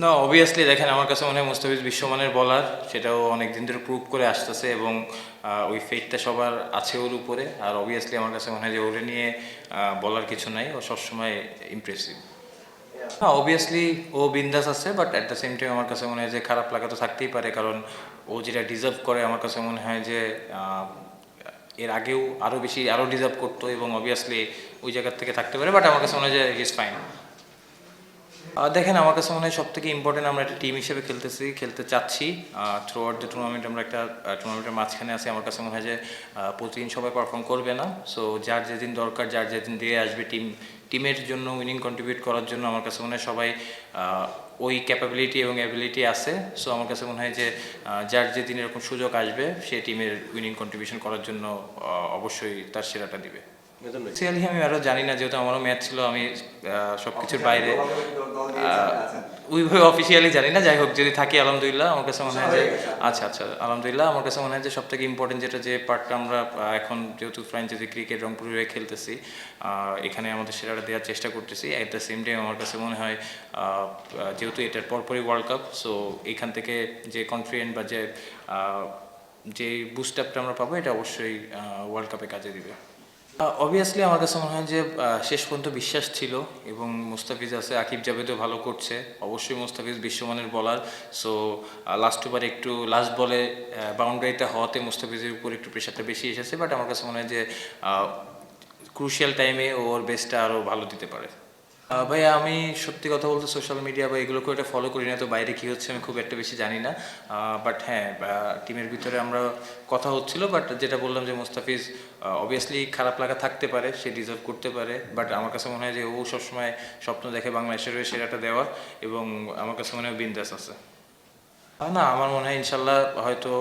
না, অবভিয়াসলি দেখেন আমার কাছে মনে হয় মুস্তাফিজ বিশ্বমানের বলার, সেটাও অনেক দিন ধরে প্রুভ করে আসতেছে এবং ওই ফেটটা সবার আছে ওর উপরে। আর অবভিয়াসলি আমার কাছে মনে হয় যে ওরে নিয়ে বলার কিছু নাই, ও সবসময় ইমপ্রেসিভ। হ্যাঁ, অবভিয়াসলি ও বিন্দাস আছে, but at the same time আমার কাছে মনে হয় যে খারাপ লাগা তো থাকতেই পারে, কারণ ও যেটা ডিজার্ভ করে আমার কাছে মনে হয় যে এর আগেও আরও বেশি আরও ডিজার্ভ করতো এবং অবভিয়াসলি ওই জায়গার থেকে থাকতে পারে, বাট আমার কাছে মনে হয় যে ইজ ফাইন। দেখেন আমার কাছে মনে হয় সব থেকে ইম্পর্টেন্ট, আমরা একটা টিম হিসেবে খেলতে চাচ্ছি। থ্রু আউট দ্য টুর্নামেন্ট আমরা একটা টুর্নামেন্টের মাঝখানে আছি। আমার কাছে মনে হয় যে প্রতিদিন সবাই পারফর্ম করবে না, সো যার যেদিন দরকার, যার যেদিন দিয়ে আসবে টিমের জন্য উইনিং কন্ট্রিবিউট করার জন্য আমার কাছে মনে হয় সবাই ওই ক্যাপাবিলিটি এবং অ্যাবিলিটি আছে। সো আমার কাছে মনে হয় যে যার যেদিন এরকম সুযোগ আসবে সে টিমের উইনিং কন্ট্রিবিউশন করার জন্য অবশ্যই তার সেরাটা দিবে। সিরিয়ালি আমি আরও জানি না, যেহেতু আমারও ম্যাচ ছিল, আমি সব কিছুর বাইরে ওইভাবে অফিসিয়ালি জানি না। যাই হোক, যদি থাকি আলহামদুলিল্লাহ। আমার কাছে মনে হয় যে আচ্ছা আচ্ছা আলহামদুলিল্লাহ। আমার কাছে মনে হয় যে সব থেকে ইম্পর্টেন্ট যেটা, যে পার্টটা আমরা এখন যেহেতু ফ্র্যাঞ্চাইজি ক্রিকেট রংপুরে হয়ে খেলতেছি, এখানে আমাদের সেরাটা দেওয়ার চেষ্টা করতেছি। অ্যাট দ্য সেম টাইম আমার কাছে মনে হয় যেহেতু এটার পরপরই ওয়ার্ল্ড কাপ, সো এইখান থেকে যে কনফিডেন্ট বা যে বুস্ট আপটা আমরা পাবো, এটা অবশ্যই ওয়ার্ল্ড কাপে কাজে দিবে। অবভিয়াসলি আমার কাছে মনে হয় যে শেষ পর্যন্ত বিশ্বাস ছিল এবং মুস্তাফিজ আছে, আকিব জাভেদও ভালো করছে। অবশ্যই মুস্তাফিজ বিশ্বমানের বলার, সো লাস্ট ওভার একটু লাস্ট বলে বাউন্ডারিতে হওয়াতে মুস্তাফিজের উপর একটু প্রেশারটা বেশি এসেছে, বাট আমার কাছে মনে হয় যে ক্রুশিয়াল টাইমে ওর বেস্টটা আরও ভালো দিতে পারে। ভাইয়া আমি সত্যি কথা বলতে সোশ্যাল মিডিয়া বা এগুলো করে এটা ফলো করি না, তো বাইরে কী হচ্ছে আমি খুব একটা বেশি জানি না। বাট হ্যাঁ, টিমের ভিতরে আমরা কথা হচ্ছিল, বাট যেটা বললাম যে মুস্তাফিজ অবভিয়াসলি খারাপ লাগা থাকতে পারে, সে ডিজার্ভ করতে পারে, বাট আমার কাছে মনে হয় যে ও সবসময় স্বপ্ন দেখে বাংলাদেশের হয়ে সেরাটা দেওয়ার, এবং আমার কাছে মনে হয় বিন্দাস আছে। না, আমার মনে হয় ইনশাল্লাহ হয়তো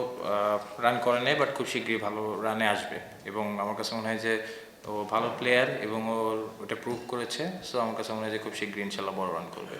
রান করে নেয়, বাট খুব শীঘ্রই ভালো রানে আসবে এবং আমার কাছে মনে হয় যে ও ভালো প্লেয়ার এবং ওর ওটা প্রুভ করেছে। সো আমার কাছে মনে হয় যে খুব শীঘ্রই ইনশাল্লাহ বড় রান করবে।